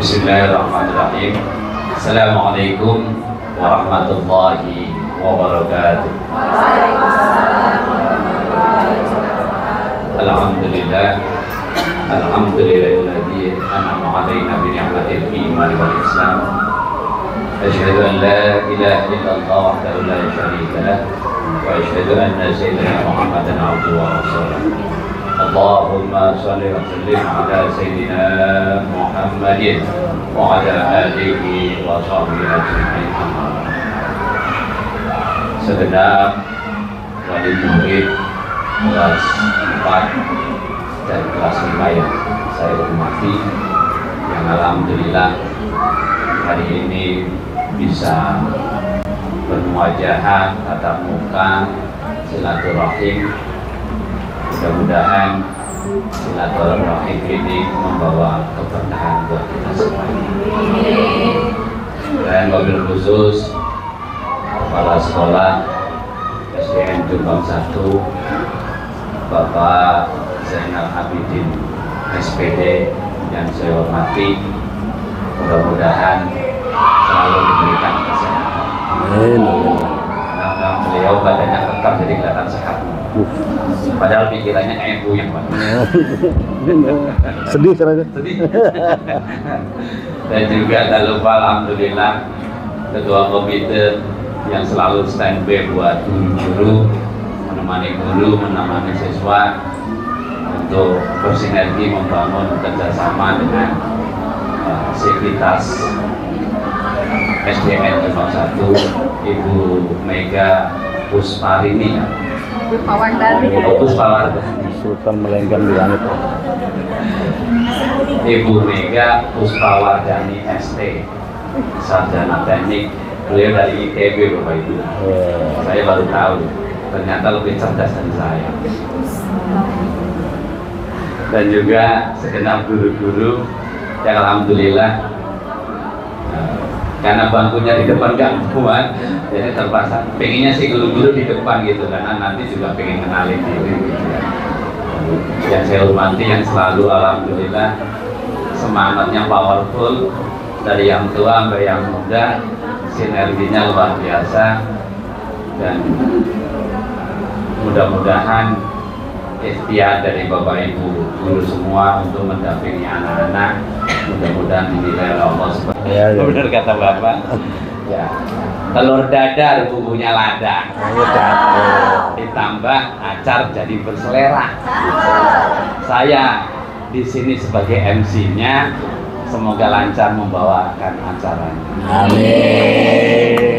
Bismillahirrahmanirrahim. Assalamualaikum warahmatullahi wabarakatuh. Alhamdulillah. Alhamdulillahilladzi an'ama 'alaina bi ni'matil iman wal islam. Asyhadu an la ilaha illallah wahdahu la syarika lah wa asyhadu anna sayyidina Muhammadan 'abduhu wa rasuluh. Allahumma shalli wa sallim ala sayyidina Muhammadin wa ala alihi wa sahbihi ajma'in. Segenap wali murid kelas 4 dan kelas 5 yang saya hormati, yang alhamdulillah hari ini bisa bermuajahan tatap muka silaturahim. Mudah-mudahan silaturahim ini membawa keberkahan buat kita semuanya. Dan wabil khusus Kepala Sekolah SDN Jombang 1 Bapak Zainal Abidin SPD yang saya hormati, mudah-mudahan selalu diberikan kesehatan. Karena beliau badannya kekar jadi kelihatan sehat. Padahal pikirannya kayak yang sedih caranya. Sedih. Dan juga tak lupa alhamdulillah ketua komite yang selalu standby buat guru, menemani guru, menemani siswa untuk bersinergi membangun kerjasama dengan sivitas SDN Jombang 1, Ibu Mega Pusparini. Puspawardani. Sultan melenggang di langit. Ibu Mega Puspawardani ST, sarjana teknik. Beliau dari ITB, Bapak Ibu. Saya baru tahu, ternyata lebih cerdas dari saya. Dan juga segenap guru-guru yang alhamdulillah karena bangkunya di depan gak muat, jadi terpaksa. Pengennya sih guru-guru di depan gitu, karena nanti juga pengen kenalin diri gitu ya. Yang saya hormati, yang selalu alhamdulillah semangatnya powerful, dari yang tua sampai yang muda, sinerginya luar biasa. Dan mudah-mudahan ikhtiar dari Bapak Ibu guru semua untuk mendampingi anak-anak, mudah-mudahan dinilai oleh Allah seperti benar kata Bapak. Ya, telur dadar bumbunya lada, ditambah acar jadi berselera. Saya di sini sebagai MC-nya, semoga lancar membawakan acaranya. Amin.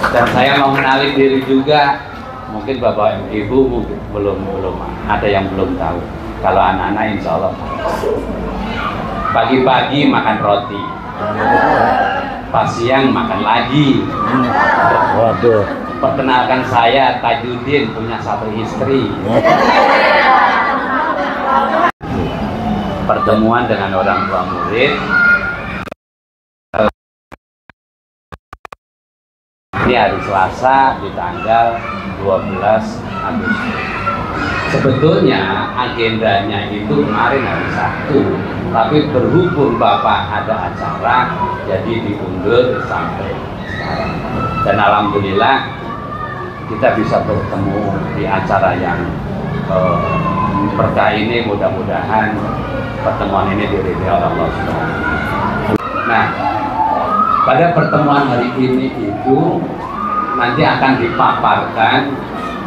Dan saya mau mengenali diri juga. Mungkin Bapak Ibu belum ada yang belum tahu. Kalau anak-anak insya Allah pagi-pagi makan roti, pas siang makan lagi. Waduh. Perkenalkan, saya Tajudin, punya satu istri. Pertemuan dengan orang tua murid ini hari Selasa di tanggal 12 Agustus. Sebetulnya agendanya itu kemarin hari Sabtu, tapi berhubung Bapak ada acara, jadi diundur sampai sekarang. Dan alhamdulillah kita bisa bertemu di acara yang berkah ini. Mudah-mudahan pertemuan ini diridhoi oleh Allah Subhanahu. Nah, pada pertemuan hari ini itu nanti akan dipaparkan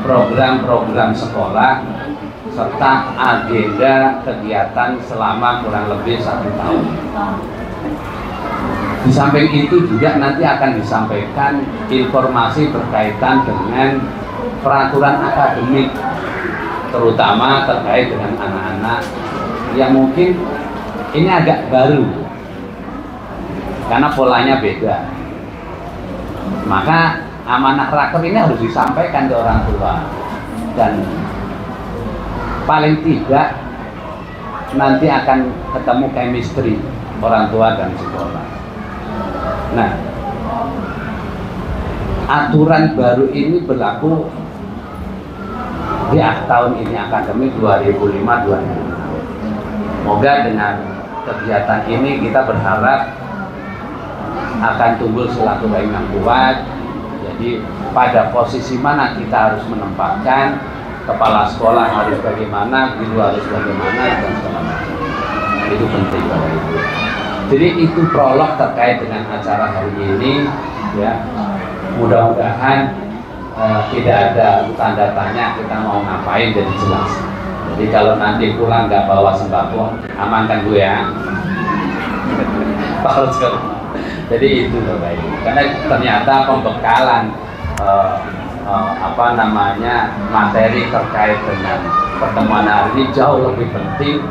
program-program sekolah serta agenda kegiatan selama kurang lebih 1 tahun. Di samping itu juga nanti akan disampaikan informasi berkaitan dengan peraturan akademik, terutama terkait dengan anak-anak yang mungkin ini agak baru karena polanya beda. Maka amanah raker ini harus disampaikan ke orang tua, dan paling tidak nanti akan ketemu chemistry orang tua dan sekolah. Nah, aturan baru ini berlaku di tahun ini akademik 2005-2006. Semoga dengan kegiatan ini kita berharap akan tumbuh silaturahim yang kuat. Jadi pada posisi mana kita harus menempatkan, kepala sekolah harus bagaimana, guru harus bagaimana, dan segala macam. Itu penting Bapak Ibu. Jadi itu prolog terkait dengan acara hari ini, ya. Mudah-mudahan tidak ada tanda tanya kita mau ngapain, jadi jelas. Jadi kalau nanti pulang nggak bawa sembako, amankan gue ya. Jadi itu Bapak Ibu. Karena ternyata pembekalan materi terkait dengan pertemuan hari ini jauh lebih penting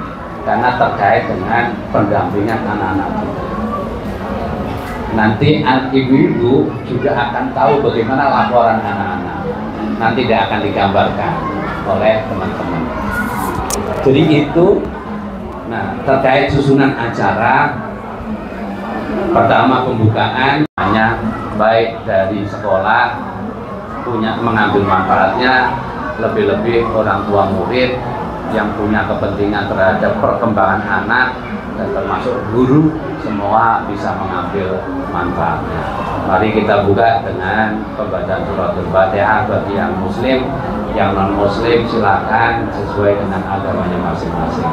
karena terkait dengan pendampingan anak-anak kita. Nanti ibu-ibu juga akan tahu bagaimana laporan anak-anak. Nanti dia akan digambarkan oleh teman-teman. Jadi itu, nah terkait susunan acara, pertama pembukaan hanya baik dari sekolah punya mengambil manfaatnya, lebih-lebih orang tua murid yang punya kepentingan terhadap perkembangan anak dan termasuk guru, semua bisa mengambil manfaatnya. Mari kita buka dengan pembacaan suratul Fatihah bagi yang muslim, yang non muslim silakan sesuai dengan agamanya masing-masing.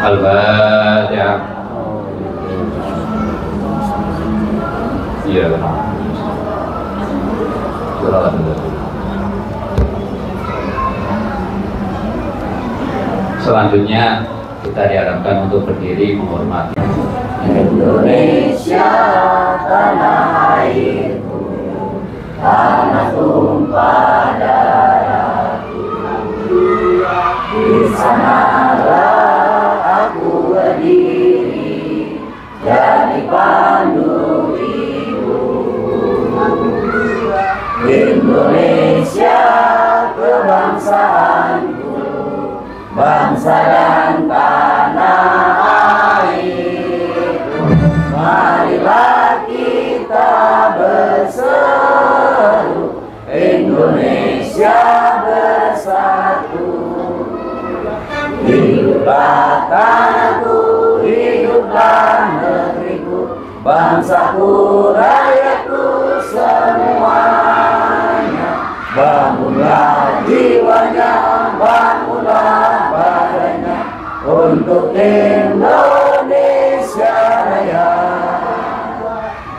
Al-Fatihah. Iya benar. Selanjutnya kita diharapkan untuk berdiri menghormati Indonesia tanah airku, tanah tumpah darahku. Di sanalah aku berdiri jadi pandu ibu. Indonesia kebangsaanku, bangsa dan tanah airku. Marilah kita berseru, Indonesia bersatu. Hiduplah tanahku, hiduplah negeriku, bangsaku, rakyatku semuanya. Bangunlah jiwanya, bangunlah badannya untuk Indonesia Raya.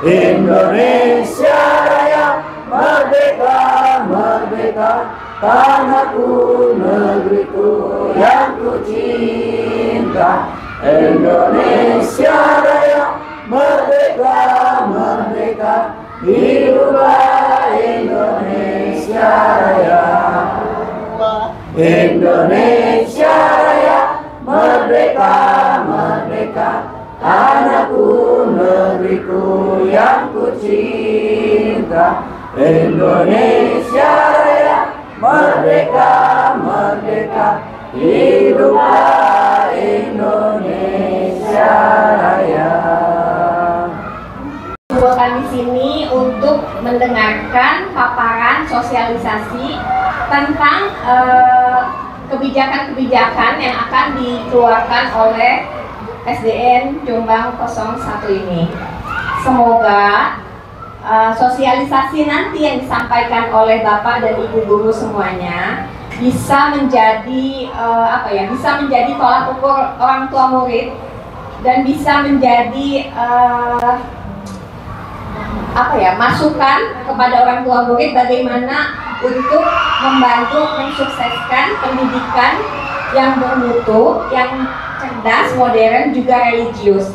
Indonesia Raya, merdeka, merdeka, tanahku, negeriku yang ku cinta. Indonesia Raya, merdeka, merdeka, hiduplah Indonesia Raya. Indonesia Raya, merdeka, merdeka, tanahku, negeriku yang ku cinta. Indonesia Raya, merdeka, merdeka, hiduplah Indonesia Raya. Kami di sini untuk mendengarkan paparan sosialisasi tentang kebijakan-kebijakan yang akan dikeluarkan oleh SDN Jombang 01 ini. Semoga sosialisasi nanti yang disampaikan oleh Bapak dan Ibu guru semuanya bisa menjadi bisa menjadi tolak ukur orang tua murid dan bisa menjadi masukan kepada orang tua murid bagaimana untuk membantu mensukseskan pendidikan yang bermutu, yang cerdas, modern, juga religius.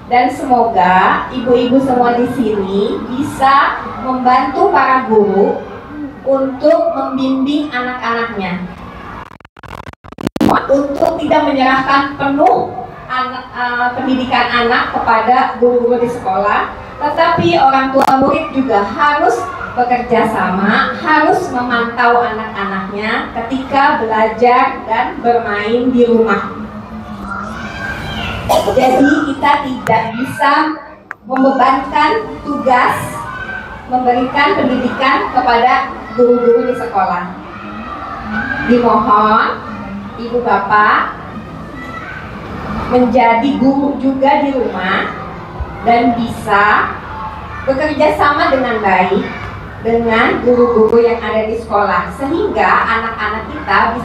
Dan semoga ibu-ibu semua di sini bisa membantu para guru untuk membimbing anak-anaknya, untuk tidak menyerahkan penuh pendidikan anak kepada guru-guru di sekolah, tetapi orang tua murid juga harus bekerja sama, harus memantau anak-anaknya ketika belajar dan bermain di rumah. Jadi kita tidak bisa membebankan tugas memberikan pendidikan kepada guru-guru di sekolah. Dimohon ibu bapak menjadi guru juga di rumah dan bisa bekerja sama dengan baik dengan guru-guru yang ada di sekolah, sehingga anak-anak kita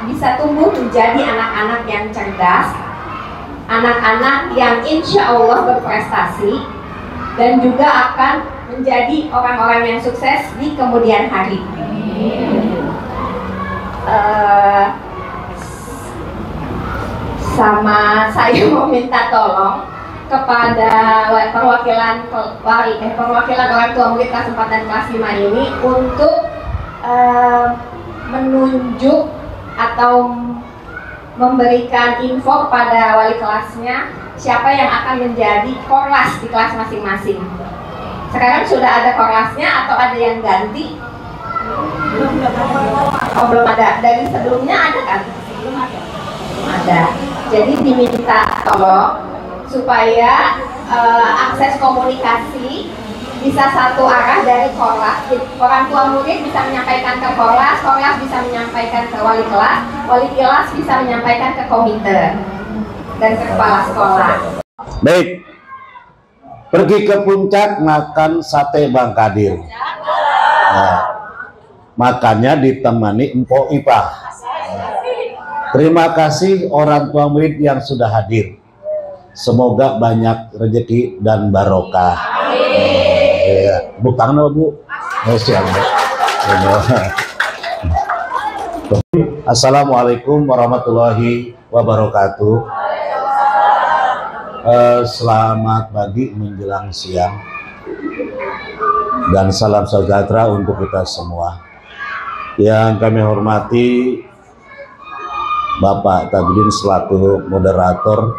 bisa tumbuh menjadi anak-anak yang cerdas, anak-anak yang insya Allah berprestasi dan juga akan menjadi orang-orang yang sukses di kemudian hari. Sama saya mau minta tolong kepada perwakilan orang tua murid kelas 4 dan kelas 5 ini untuk menunjuk atau memberikan info kepada wali kelasnya siapa yang akan menjadi korlas di kelas masing-masing. Sekarang sudah ada korlasnya atau ada yang ganti? Oh, belum ada. Dari sebelumnya ada kan? Ada. Jadi diminta tolong supaya akses komunikasi bisa satu arah dari korlas. Orang tua murid bisa menyampaikan ke korlas, korlas bisa menyampaikan ke wali kelas bisa menyampaikan ke komite dan ke kepala sekolah. Baik, pergi ke puncak makan sate Bang Kadir. Nah, makannya ditemani Empok Ipah. Terima kasih orang tua murid yang sudah hadir. Semoga banyak rezeki dan barokah. Bu tangan apa Bu? Assalamualaikum warahmatullahi wabarakatuh. Selamat pagi menjelang siang dan salam sejahtera untuk kita semua. Yang kami hormati Bapak Tabidin selaku moderator,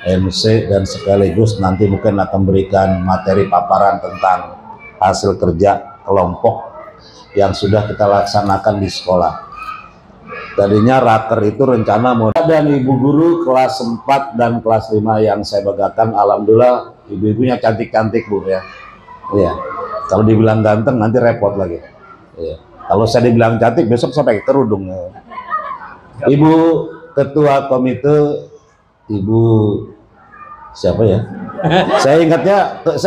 MC, dan sekaligus nanti mungkin akan berikan materi paparan tentang hasil kerja kelompok yang sudah kita laksanakan di sekolah. Tadinya raker itu rencana mau dan ibu guru kelas 4 dan kelas 5 yang saya banggakan, alhamdulillah ibu-ibunya cantik-cantik Bu ya. Iya. Kalau dibilang ganteng nanti repot lagi. Iya. Kalau saya dibilang cantik besok sampai kerudung. Ibu ketua komite, Ibu siapa ya? Saya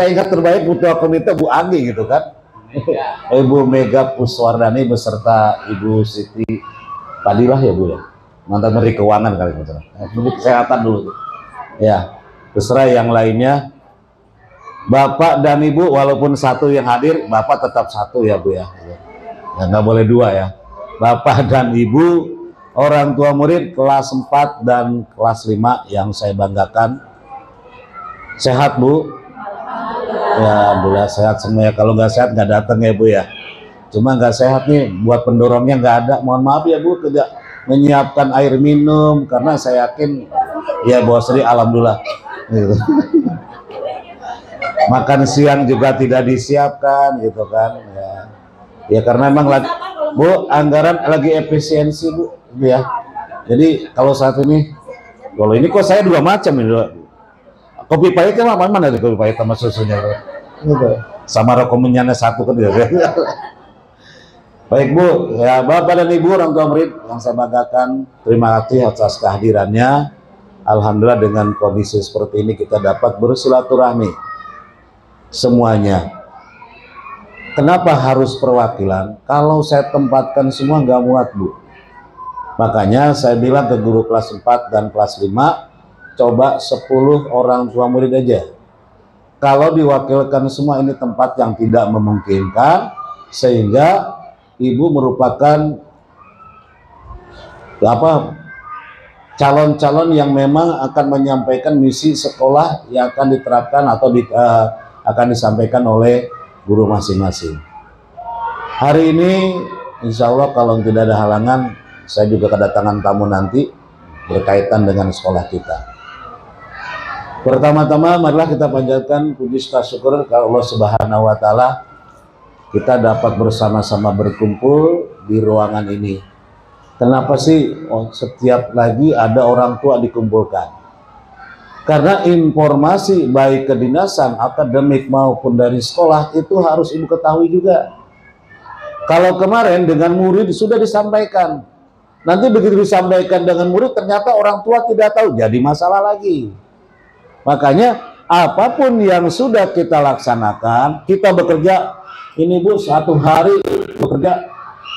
ingat terbaik ketua komite Bu Anggi gitu kan. Ibu Mega Puswardani beserta Ibu Siti Padilah ya Bu ya. Mantan Menteri Keuangan kali gitu. Menteri Kesehatan dulu. Ya, terserah yang lainnya. Bapak dan Ibu walaupun satu yang hadir, Bapak tetap satu ya Bu ya. Ya nggak boleh dua ya. Bapak dan Ibu orang tua murid kelas 4 dan kelas 5 yang saya banggakan. Sehat Bu? Ya alhamdulillah sehat semua ya. Kalau nggak sehat nggak datang ya Bu ya. Cuma nggak sehat nih buat pendorongnya nggak ada. Mohon maaf ya Bu, tidak menyiapkan air minum karena saya yakin ya Bu Sri alhamdulillah gitu. Makan siang juga tidak disiapkan gitu kan ya karena memang lagi Bu anggaran lagi efisiensi Bu ya. Jadi kalau saat ini kalau ini kok saya dua macam ini. Kopi pahit kan mana ada kopi pahit sama susunya gitu. Sama rekomendannya satu kan ya. Baik Bu, ya Bapak dan Ibu orang tua murid yang saya banggakan, terima kasih atas kehadirannya. Alhamdulillah dengan kondisi seperti ini kita dapat bersilaturahmi semuanya. Kenapa harus perwakilan? Kalau saya tempatkan semua nggak muat Bu. Makanya saya bilang ke guru kelas 4 dan kelas 5, coba 10 orang tua murid aja. Kalau diwakilkan semua ini tempat yang tidak memungkinkan, sehingga Ibu merupakan calon-calon yang memang akan menyampaikan misi sekolah yang akan diterapkan atau akan disampaikan oleh guru masing-masing. Hari ini insya Allah kalau tidak ada halangan, saya juga kedatangan tamu nanti berkaitan dengan sekolah kita. Pertama-tama marilah kita panjatkan puji syukur kepada Allah Subhanahu wa Ta'ala. Kita dapat bersama-sama berkumpul di ruangan ini. Kenapa sih setiap lagi ada orang tua dikumpulkan? Karena informasi baik kedinasan, akademik maupun dari sekolah itu harus Ibu ketahui juga. Kalau kemarin dengan murid sudah disampaikan, Nanti begitu disampaikan dengan murid, ternyata orang tua tidak tahu, jadi masalah lagi. Makanya apapun yang sudah kita laksanakan, kita bekerja, ini Bu, 1 hari bekerja,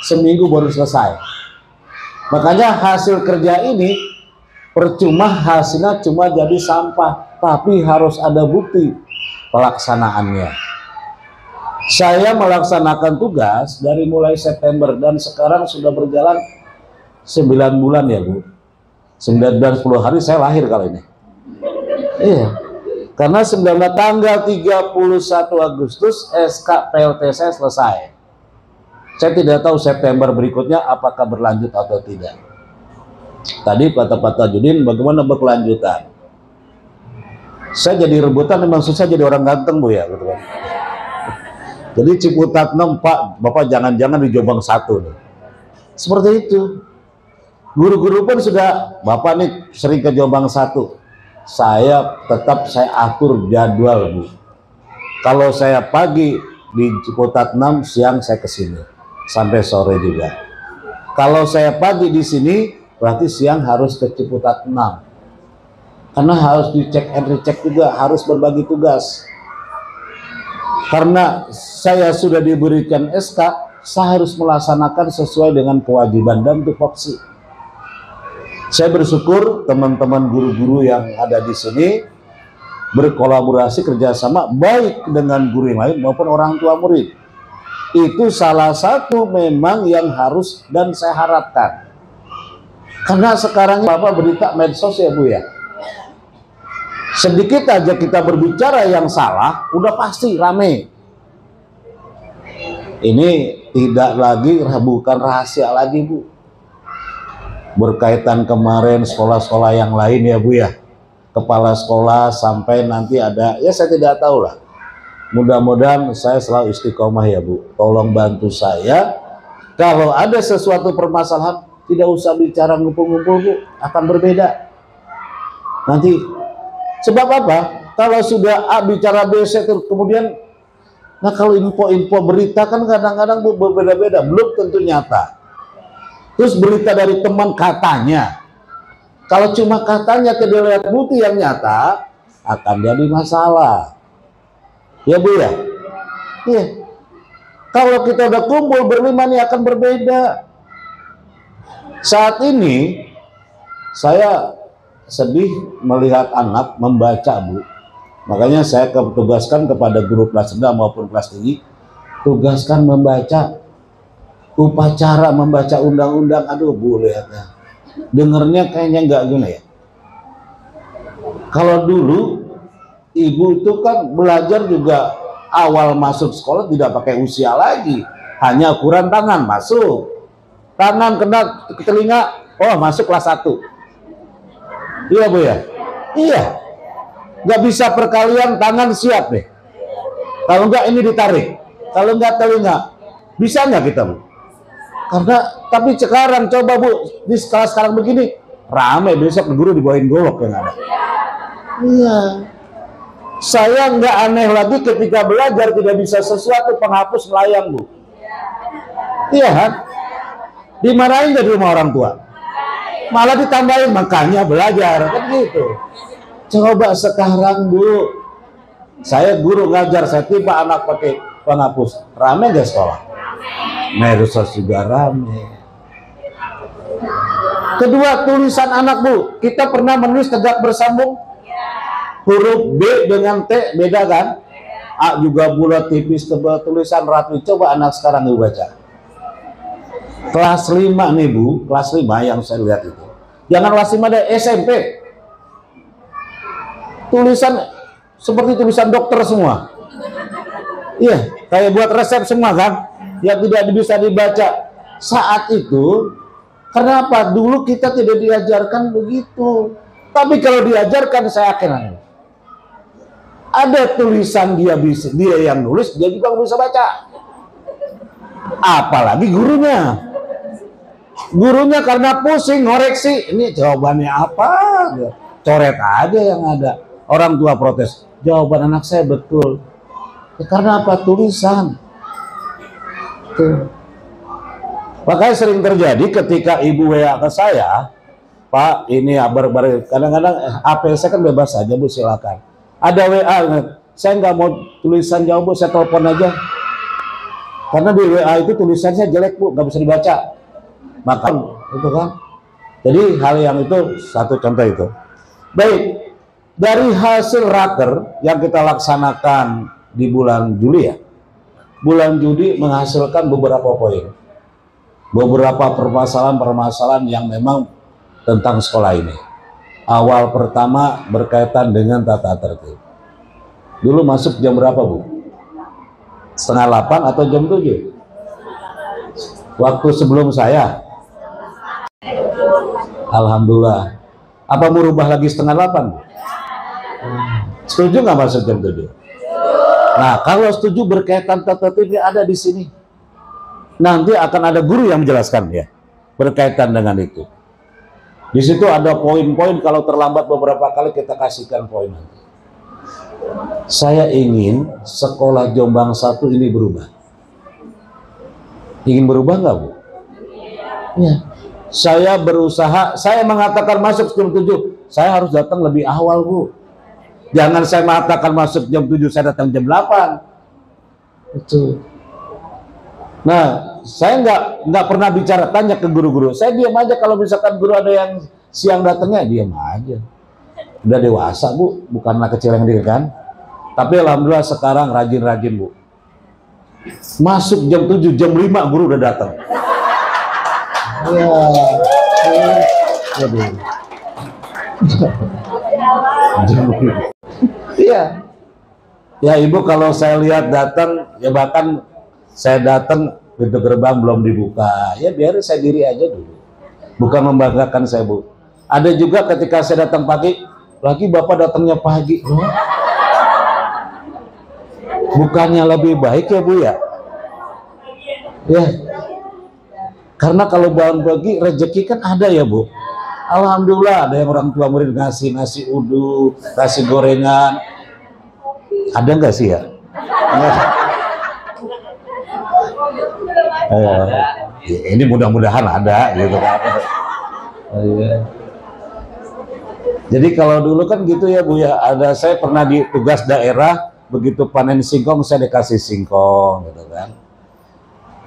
seminggu baru selesai. Makanya hasil kerja ini percuma, hasilnya cuma jadi sampah, tapi harus ada bukti pelaksanaannya. Saya melaksanakan tugas dari mulai September dan sekarang sudah berjalan 9 bulan ya Bu. 9 bulan 10 hari saya lahir kali ini. Iya. Karena 19 tanggal 31 Agustus SK PLT saya selesai. Saya tidak tahu September berikutnya apakah berlanjut atau tidak. Tadi kata Pak Tajudin, bagaimana berkelanjutan? Saya jadi rebutan, memang susah jadi orang ganteng Bu ya, gitu kan. Jadi Ciputat 6, Pak, Bapak jangan-jangan di Jombang 1 nih. Seperti itu. Guru-guru pun sudah, Bapak nih sering ke Jombang 1. Saya tetap saya atur jadwal Bu. Kalau saya pagi di Ciputat 6, siang saya ke sini sampai sore juga. Kalau saya pagi di sini, berarti siang harus ke Ciputat 6. Karena harus dicek and recheck juga, harus berbagi tugas. Karena saya sudah diberikan SK, saya harus melaksanakan sesuai dengan kewajiban dan tupoksi. Saya bersyukur teman-teman guru-guru yang ada di sini berkolaborasi kerjasama baik dengan guru yang lain maupun orang tua murid. Itu salah satu memang yang harus dan saya harapkan. Karena sekarang Bapak berita medsos ya Bu ya. Sedikit aja kita berbicara yang salah, udah pasti rame. Ini tidak lagi, bukan rahasia lagi Bu. Berkaitan kemarin sekolah-sekolah yang lain ya Bu ya. Kepala sekolah sampai nanti ada, ya saya tidak tahu lah. Mudah-mudahan saya selalu istiqomah ya Bu. Tolong bantu saya. Kalau ada sesuatu permasalahan, tidak usah bicara ngumpul-ngumpul Bu, akan berbeda. Nanti, sebab apa? Kalau sudah A bicara B, C, kemudian, nah kalau info-info berita kan kadang-kadang Bu berbeda-beda, belum tentu nyata. Terus berita dari teman katanya. Kalau cuma katanya tidak lihat bukti yang nyata, akan jadi masalah. Ya Bu ya? Iya. Kalau kita udah kumpul berlima nih akan berbeda. Saat ini saya sedih melihat anak membaca Bu. Makanya saya tugaskan kepada guru kelas rendah maupun kelas tinggi, tugaskan membaca upacara, membaca undang-undang. Aduh Bu, lihatnya dengernya kayaknya nggak gini ya. Kalau dulu ibu itu kan belajar juga awal masuk sekolah tidak pakai usia lagi, hanya ukuran tangan masuk. Tangan kena ke telinga, oh masuk kelas 1. Iya Bu ya? Iya. Nggak bisa perkalian, tangan siap deh. Kalau enggak ini ditarik. Kalau enggak telinga. Bisa nggak kita Bu? Karena, tapi sekarang coba Bu, di sekolah sekarang begini, rame besok guru dibawain golok yang ada. Iya. Saya nggak aneh lagi ketika belajar tidak bisa sesuatu, penghapus melayang Bu. Iya kan? Dimarahin nggak di rumah orang tua? Malah ditambahin, makanya belajar kan gitu. Coba sekarang Bu, saya guru ngajar, saya tiba anak pakai penghapus, rame nggak sekolah? Medsos juga rame. Kedua, tulisan anak Bu, kita pernah menulis tegak bersambung, huruf B dengan T beda kan? A juga bulat tipis tebal, tulisan rapi. Coba anak sekarang dibaca. Kelas 5 nih Bu, kelas 5 yang saya lihat itu. Jangan kelas 5 deh, SMP. Tulisan seperti tulisan dokter semua. Iya, kayak buat resep semua kan? Yang tidak bisa dibaca. Saat itu, kenapa? Dulu kita tidak diajarkan begitu. Tapi kalau diajarkan, saya yakin ada tulisan dia yang nulis, dia juga bisa baca. Apalagi gurunya. Gurunya karena pusing ngoreksi, ini jawabannya apa? Coret aja yang ada. Orang tua protes, jawaban anak saya betul. Ya, karena apa? Tulisan. Tuh. Makanya sering terjadi ketika ibu WA ke saya, Pak, ini kadang-kadang HP saya kan bebas saja Bu, silakan. Ada WA, saya nggak mau tulisan jauh Bu, saya telepon aja. Karena di WA itu tulisannya jelek Bu, nggak bisa dibaca. Maka itu kan. Jadi hal yang itu satu contoh itu. Baik, dari hasil raker yang kita laksanakan di bulan Juli ya. Bulan Juli menghasilkan beberapa poin. Beberapa permasalahan-permasalahan yang memang tentang sekolah ini. Awal pertama berkaitan dengan tata tertib. Dulu masuk jam berapa Bu? Setengah 8 atau jam 7? Waktu sebelum saya. Alhamdulillah. Apa mau rubah lagi setengah 8? Setuju nggak masuk jam 7? Nah, kalau setuju berkaitan tata tertib ada di sini. Nanti akan ada guru yang menjelaskan ya berkaitan dengan itu. Di situ ada poin-poin, kalau terlambat beberapa kali kita kasihkan poin nanti. Saya ingin sekolah Jombang 1 ini berubah. Ingin berubah nggak Bu? Ya. Saya berusaha, saya mengatakan masuk jam 7, saya harus datang lebih awal Bu. Jangan saya mengatakan masuk jam 7, saya datang jam 8. Itu. Nah, saya nggak pernah bicara, tanya ke guru-guru. Saya diam aja kalau misalkan guru ada yang siang datangnya, diam aja. Udah dewasa Bu, bukan anak kecil yang diri kan. Tapi alhamdulillah sekarang rajin-rajin Bu. Masuk jam 7, jam 5 guru udah datang. Iya. Ya Ibu, kalau saya lihat datang, ya bahkan saya datang pintu gerbang belum dibuka, ya biar saya diri aja dulu. Bukan membanggakan saya Bu. Ada juga ketika saya datang pagi, lagi Bapak datangnya pagi. Loh? Bukannya lebih baik ya Bu ya? Ya. Karena kalau bangun pagi rezeki kan ada ya Bu. Alhamdulillah ada yang orang tua murid ngasih nasi uduk, nasi gorengan. Ada nggak sih ya? Ini mudah-mudahan ada gitu kan. Jadi kalau dulu kan gitu ya Bu ya. Saya pernah di tugas daerah, begitu panen singkong saya dikasih singkong gitu kan.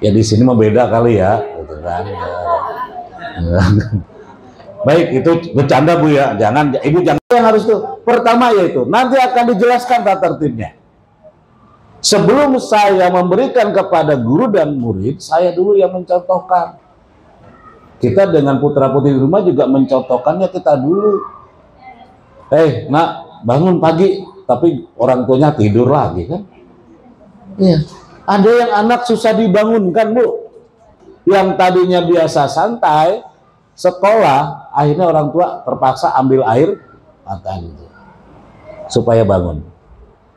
Ya di sini mah beda kali ya, gitu kan. Baik, itu bercanda Bu ya. Jangan Ibu jangan yang harus tuh. Pertama yaitu nanti akan dijelaskan tata tertibnya. Sebelum saya memberikan kepada guru dan murid, saya dulu yang mencontohkan. Kita dengan putra-putri di rumah juga mencontohkannya kita dulu. Nak, bangun pagi, tapi orang tuanya tidur lagi kan? Iya. Ada yang anak susah dibangunkan Bu, yang tadinya biasa santai sekolah, akhirnya orang tua terpaksa ambil air makan gitu, supaya bangun.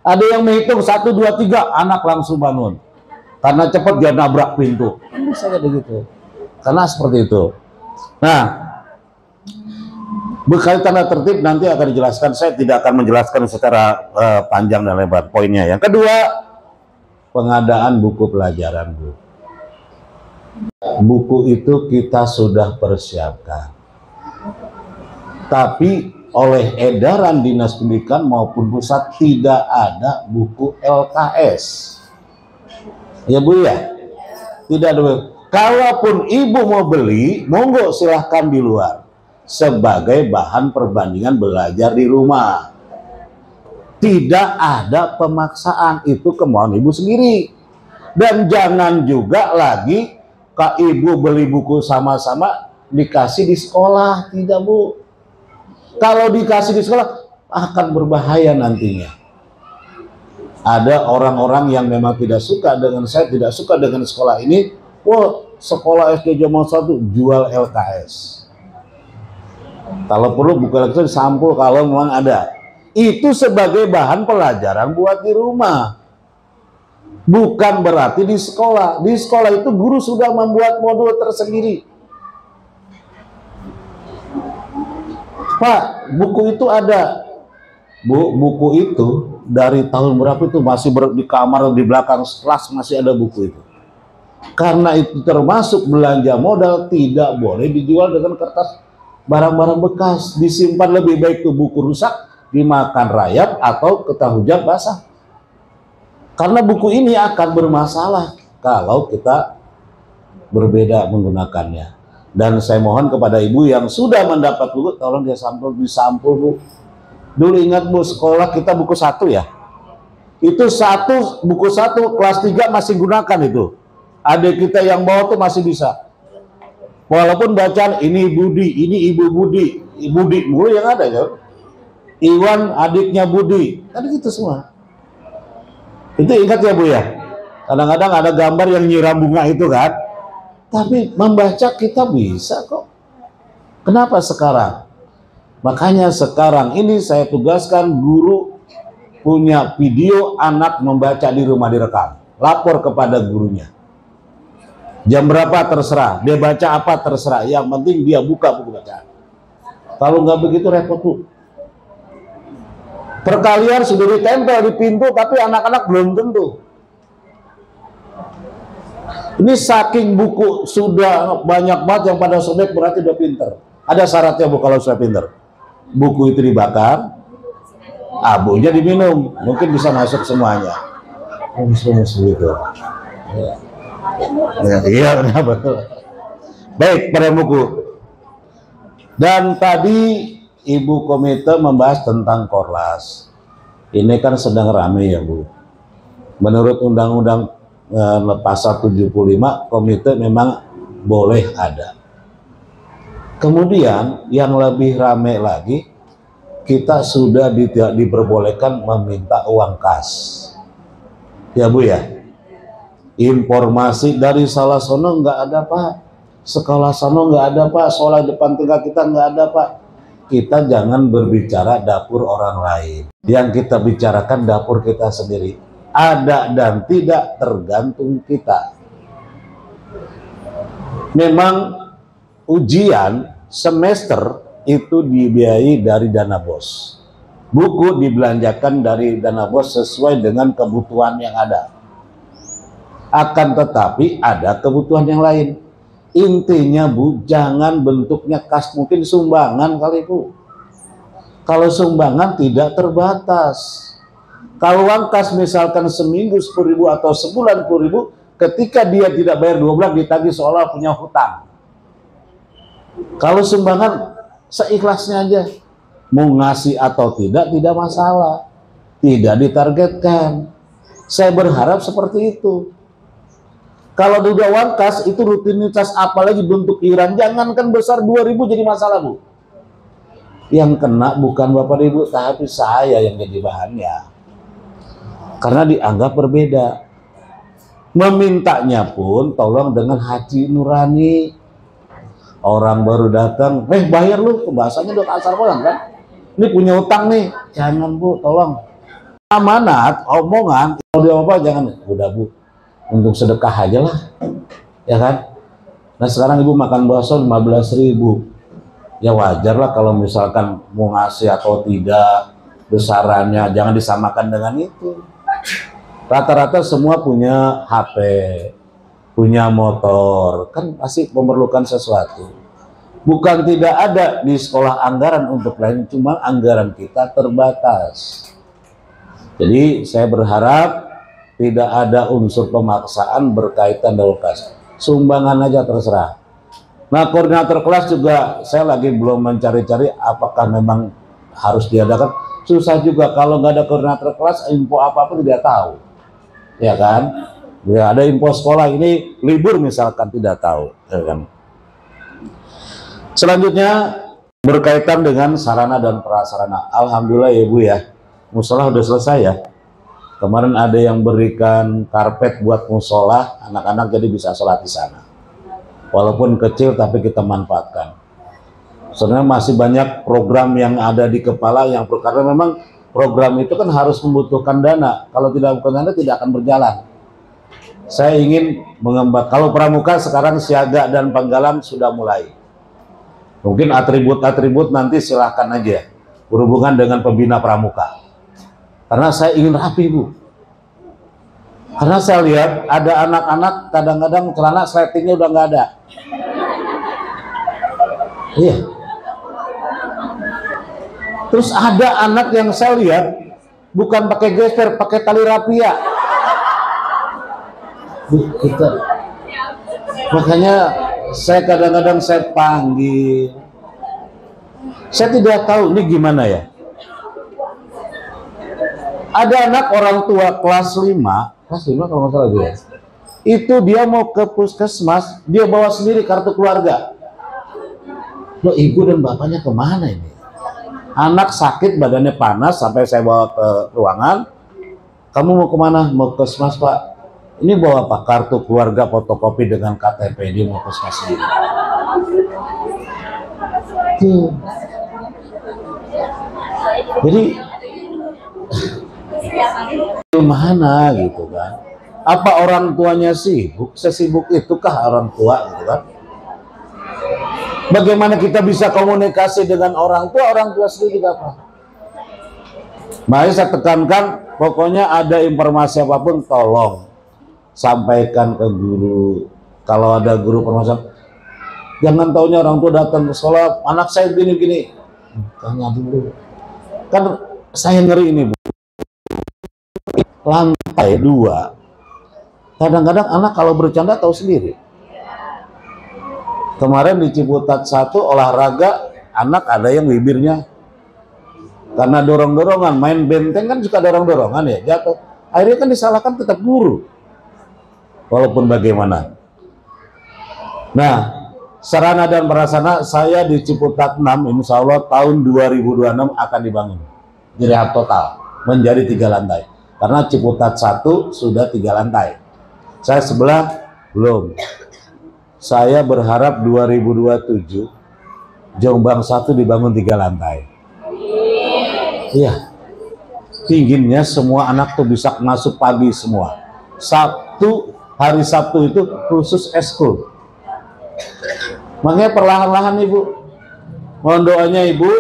Ada yang menghitung 1, 2, 3, anak langsung bangun karena cepat dia nabrak pintu. Ini saya begitu, karena seperti itu. Nah, berkaitan tanda tertib nanti akan dijelaskan. Saya tidak akan menjelaskan secara panjang dan lebar poinnya. Yang kedua, pengadaan buku pelajaran Bu. Buku itu kita sudah persiapkan, tapi oleh edaran Dinas Pendidikan maupun pusat tidak ada buku LKS. Ya Bu ya, tidak ada. Kalaupun Ibu mau beli, monggo silahkan di luar sebagai bahan perbandingan belajar di rumah. Tidak ada pemaksaan, itu kemauan Ibu sendiri. Dan jangan juga lagi Kak Ibu beli buku sama-sama dikasih di sekolah, tidak Bu. Kalau dikasih di sekolah akan berbahaya nantinya. Ada orang-orang yang memang tidak suka dengan saya, tidak suka dengan sekolah ini. Wah, sekolah SD Jombang 1 jual LKS. Kalau perlu buku LKS sampul kalau memang ada. Itu sebagai bahan pelajaran buat di rumah. Bukan berarti di sekolah. Di sekolah itu guru sudah membuat modul tersendiri. Pak, buku itu ada. Bu, buku itu dari tahun berapa itu masih di kamar di belakang kelas masih ada buku itu. Karena itu termasuk belanja modal, tidak boleh dijual dengan kertas barang-barang bekas. Disimpan, lebih baik tuh buku rusak dimakan rayap atau getah hujan basah. Karena buku ini akan bermasalah kalau kita berbeda menggunakannya. Dan saya mohon kepada ibu yang sudah mendapat buku, tolong dia disampul bu. Dulu ingat bu, sekolah kita buku 1 ya. Itu buku 1 kelas 3 masih gunakan itu. Adik kita yang bawa tuh masih bisa. Walaupun bacaan ini Budi, ini Ibu Budi, Budi mulu yang ada ya. Iwan adiknya Budi, kan gitu semua. Itu ingat ya bu ya. Kadang-kadang ada gambar yang nyiram bunga itu kan. Tapi membaca kita bisa kok. Kenapa sekarang? Makanya sekarang ini saya tugaskan guru punya video anak membaca di rumah direkam. Lapor kepada gurunya. Jam berapa terserah, dia baca apa terserah, yang penting dia buka buku bacaan. Kalau nggak begitu repot bu. Perkalian sudah ditempel di pintu tapi anak-anak belum tentu. Ini saking buku sudah banyak banget yang pada sobek berarti udah pinter. Ada syaratnya bu kalau sudah pinter. Buku itu dibakar, abunya diminum, mungkin bisa masuk semuanya. Itu. Iya, betul. Baik, pada buku. Dan tadi Ibu Komite membahas tentang Korlas. Ini kan sedang rame ya Bu. Menurut Undang-Undang Pasal 75, komite memang boleh ada. Kemudian yang lebih rame lagi, kita sudah tidak diperbolehkan meminta uang kas. Ya Bu ya. Informasi dari salah sono nggak ada pak, sekolah sono nggak ada pak, sekolah depan tengah kita nggak ada pak. Kita jangan berbicara dapur orang lain. Yang kita bicarakan dapur kita sendiri. Ada dan tidak tergantung kita. Memang ujian semester itu dibiayai dari dana BOS. Buku dibelanjakan dari dana BOS sesuai dengan kebutuhan yang ada. Akan tetapi ada kebutuhan yang lain. Intinya Bu, jangan bentuknya kas, mungkin sumbangan kali Bu. Kalau sumbangan tidak terbatas. Kalau uang kas misalkan seminggu 10.000 atau sebulan 10.000, ketika dia tidak bayar 2 bulan ditagih seolah punya hutang. Kalau sumbangan seikhlasnya aja. Mau ngasih atau tidak masalah. Tidak ditargetkan. Saya berharap seperti itu. Kalau udah uang kas itu rutinitas, apalagi bentuk iuran, jangankan besar 2.000 jadi masalah Bu. Yang kena bukan Bapak Ibu, tapi saya yang jadi bahannya. Karena dianggap berbeda. Memintanya pun tolong dengan hati nurani. Orang baru datang, bayar lu, bahasanya udah kasar banget kan. Ini punya utang nih, jangan Bu, tolong. Amanat, omongan, kalau dia apa jangan, udah Bu. Untuk sedekah aja lah, ya kan? Nah sekarang ibu makan bakso 15.000, ya wajar lah kalau misalkan mau ngasih atau tidak, besarannya jangan disamakan dengan itu. Rata-rata semua punya HP, punya motor, kan pasti memerlukan sesuatu. Bukan tidak ada di sekolah anggaran untuk lain, cuma anggaran kita terbatas. Jadi saya berharap tidak ada unsur pemaksaan berkaitan dengan kas. Sumbangan aja terserah. Nah, koordinator kelas juga saya lagi belum mencari-cari apakah memang harus diadakan. Susah juga kalau nggak ada koordinator kelas, info apa-apa tidak tahu. Ya kan? Ya, ada info sekolah ini libur misalkan tidak tahu, ya kan? Selanjutnya berkaitan dengan sarana dan prasarana. Alhamdulillah ya Bu ya. Musola udah selesai ya. Kemarin ada yang berikan karpet buat musola, anak-anak jadi bisa sholat di sana. Walaupun kecil tapi kita manfaatkan. Sebenarnya masih banyak program yang ada di kepala yang karena memang program itu kan harus membutuhkan dana. Kalau tidak bukan dana tidak akan berjalan. Saya ingin mengembang. Kalau pramuka sekarang siaga dan penggalan sudah mulai. Mungkin atribut-atribut nanti silahkan aja berhubungan dengan pembina pramuka. Karena saya ingin rapi Bu. Karena saya lihat ada anak-anak kadang-kadang celana sletingnya udah nggak ada. Iya. Terus ada anak yang saya lihat bukan pakai gesper, pakai tali rapia. Kita, makanya saya kadang-kadang saya panggil. Saya tidak tahu ini gimana ya. Ada anak orang tua kelas 5 kalau nggak salah dia. Itu dia mau ke puskesmas, dia bawa sendiri kartu keluarga. Loh, ibu dan bapaknya kemana ini? Anak sakit, badannya panas, sampai saya bawa ke ruangan. Kamu mau kemana? Mau ke puskesmas, Pak. Ini bawa apa? Kartu keluarga fotokopi dengan KTP, dia mau ke puskesmas sendiri. Jadi mana gitu kan? Apa orang tuanya sibuk? Sesibuk itukah orang tua gitu kan? Bagaimana kita bisa komunikasi dengan orang tua sendiri juga apa? Mari saya tekankan, pokoknya ada informasi apapun tolong sampaikan ke guru. Kalau ada guru permasalahan, jangan taunya orang tua datang ke sekolah, anak saya gini-gini. Tanya dulu. Kan saya ngeri ini, Bu. Lantai 2 kadang-kadang anak kalau bercanda tahu sendiri. Kemarin di Ciputat 1 olahraga, anak ada yang bibirnya karena dorong-dorongan, main benteng kan suka dorong-dorongan ya, jatuh. Akhirnya kan disalahkan tetap guru walaupun bagaimana. Nah, sarana dan prasarana saya di Ciputat 6 insya Allah tahun 2026 akan dibangun direhab total menjadi 3 lantai. Karena Ciputat 1 sudah 3 lantai. Saya sebelah belum. Saya berharap 2027 Jombang 1 dibangun 3 lantai. Iya. Tingginya semua anak tuh bisa masuk pagi semua. Hari Sabtu itu khusus eskul. Makanya perlahan-lahan Ibu. Mohon doanya Ibu.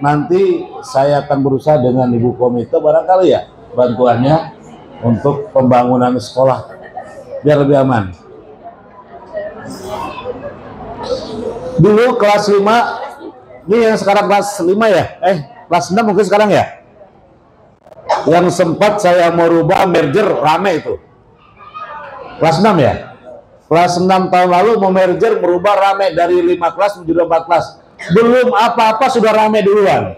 Nanti saya akan berusaha dengan Ibu komite barangkali ya bantuannya untuk pembangunan sekolah biar lebih aman. Dulu kelas 5, ini yang sekarang kelas 5 ya, kelas 6 mungkin sekarang ya, yang sempat saya mau rubah merger rame itu kelas 6 ya, kelas 6 tahun lalu mau merger merubah rame dari 5 kelas menjadi 4 kelas, belum apa-apa sudah rame duluan.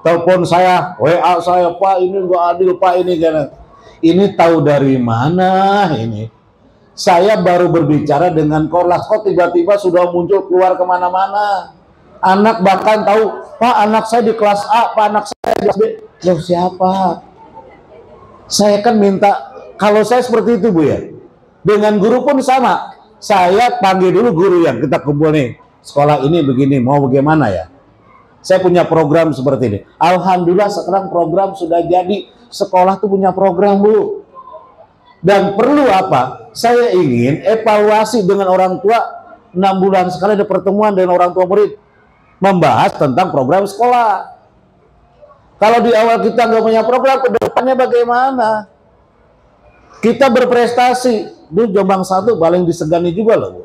Telepon saya, WA saya, Pak ini nggak adil, Pak ini karena ini tahu dari mana ini? Saya baru berbicara dengan Korlas, kok tiba-tiba sudah muncul keluar kemana-mana. Anak bahkan tahu, Pak anak saya di kelas A, Pak anak saya di kelas B. Loh siapa? Saya kan minta, kalau saya seperti itu Bu ya. Dengan guru pun sama. Saya panggil dulu guru yang kita kumpul nih. Sekolah ini begini, mau bagaimana ya? Saya punya program seperti ini. Alhamdulillah sekarang program sudah jadi. Sekolah tuh punya program Bu. Dan perlu apa? Saya ingin evaluasi dengan orang tua 6 bulan sekali ada pertemuan dengan orang tua murid. Membahas tentang program sekolah. Kalau di awal kita nggak punya program, ke depannya bagaimana? Kita berprestasi. Dulu Jombang 1 paling disegani juga loh Bu.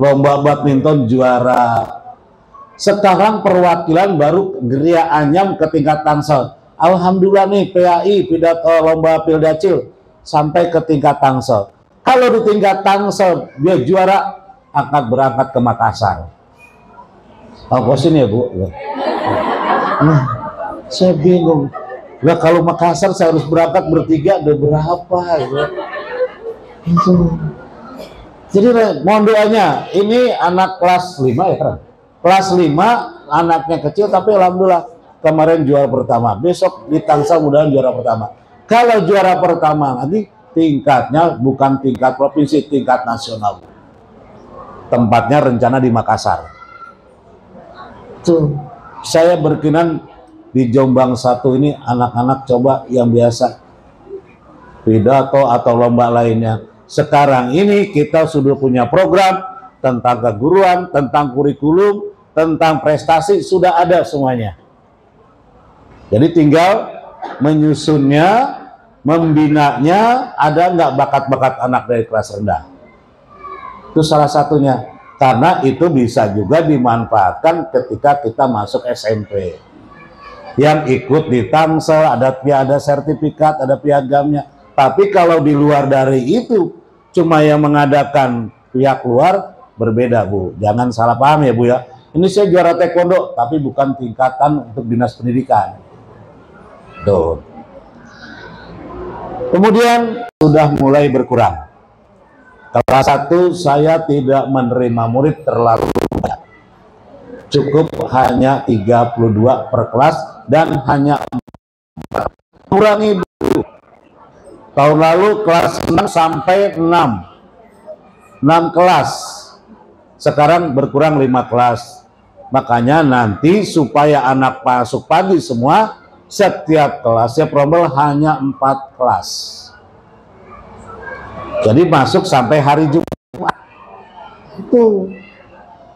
Lomba badminton juara. Sekarang perwakilan baru Geria Anyam ke tingkat Tangsel. Alhamdulillah nih PAI lomba Pildacil sampai ke tingkat Tangsel. Kalau di tingkat Tangsel dia juara akan berangkat ke Makassar. Apa sini ya Bu? Nah, saya bingung. Nah, kalau Makassar saya harus berangkat bertiga ada berapa? Itu. Jadi mohon doanya. Ini anak kelas 5 ya kan? Kelas 5 anaknya kecil tapi alhamdulillah kemarin juara pertama. Besok di Tangsel mudah-mudahan juara pertama. Kalau juara pertama lagi tingkatnya bukan tingkat provinsi, tingkat nasional. Tempatnya rencana di Makassar. Tuh, saya berkenan di Jombang 1 ini anak-anak coba yang biasa pidato atau lomba lainnya. Sekarang ini kita sudah punya program tentang keguruan, tentang kurikulum, tentang prestasi sudah ada semuanya. Jadi tinggal menyusunnya, membinanya, ada nggak bakat-bakat anak dari kelas rendah? Itu salah satunya. Karena itu bisa juga dimanfaatkan ketika kita masuk SMP. Yang ikut di Tangsel, ada sertifikat, ada piagamnya. Tapi kalau di luar dari itu, cuma yang mengadakan pihak luar, berbeda, Bu. Jangan salah paham ya, Bu ya. Ini saya juara taekwondo, tapi bukan tingkatan untuk dinas pendidikan. Tuh. Kemudian sudah mulai berkurang. Kelas 1 saya tidak menerima murid terlalu banyak. Cukup hanya 32 per kelas dan hanya 4. Kurangi dulu. Tahun lalu kelas 6 sampai 6 kelas. Sekarang berkurang 5 kelas. Makanya nanti supaya anak masuk pagi semua, setiap kelasnya probel hanya 4 kelas. Jadi masuk sampai hari Jumat. Itu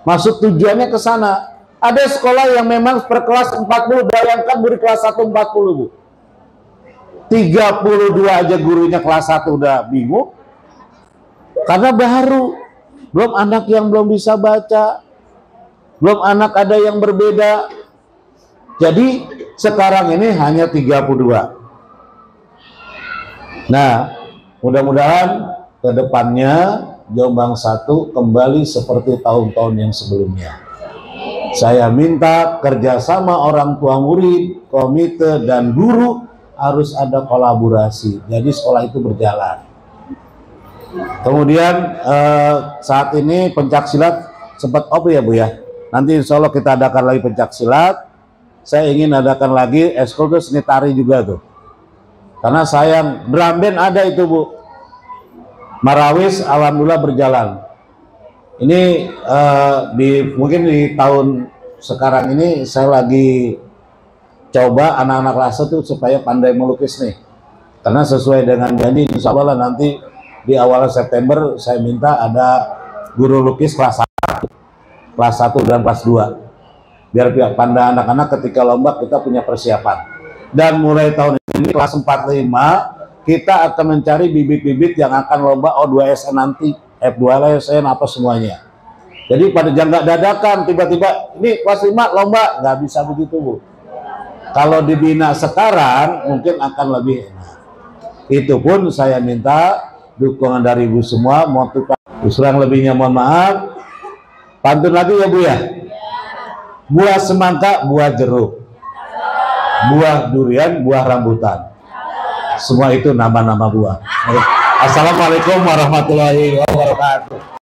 masuk tujuannya ke sana. Ada sekolah yang memang per kelas 40, bayangkan murid kelas 1 40, Bu. 32 aja gurunya kelas 1 udah bingung. Karena baru, belum anak yang belum bisa baca, belum anak ada yang berbeda. Jadi sekarang ini hanya 32. Nah, mudah-mudahan ke depannya Jombang 1 kembali seperti tahun-tahun yang sebelumnya. Saya minta kerjasama orang tua murid, komite, dan guru harus ada kolaborasi. Jadi sekolah itu berjalan. Kemudian saat ini pencaksilat sempat ya, Bu ya. Nanti insya Allah kita adakan lagi pencaksilat. Saya ingin adakan lagi eskul tuh seni tari juga tuh. Karena sayang, drum band ada itu, Bu. Marawis alhamdulillah berjalan. Ini mungkin di tahun sekarang ini saya lagi coba anak-anak kelas tuh supaya pandai melukis nih. Karena sesuai dengan janji, insya Allah nanti di awal September saya minta ada guru lukis kelas 1 dan kelas 2. Biar pihak pandai anak-anak ketika lomba kita punya persiapan. Dan mulai tahun ini kelas 4-5 kita akan mencari bibit-bibit yang akan lomba O2SN nanti, F2SN apa semuanya. Jadi pada jangan dadakan tiba-tiba ini kelas 5 lomba, nggak bisa begitu, Bu. Kalau dibina sekarang mungkin akan lebih enak. Itu pun saya minta dukungan dari Ibu semua. Kurang lebihnya mohon maaf. Pantun lagi ya, Bu ya. Buah semangka, buah jeruk, buah durian, buah rambutan. Semua itu nama-nama buah. Assalamualaikum warahmatullahi wabarakatuh.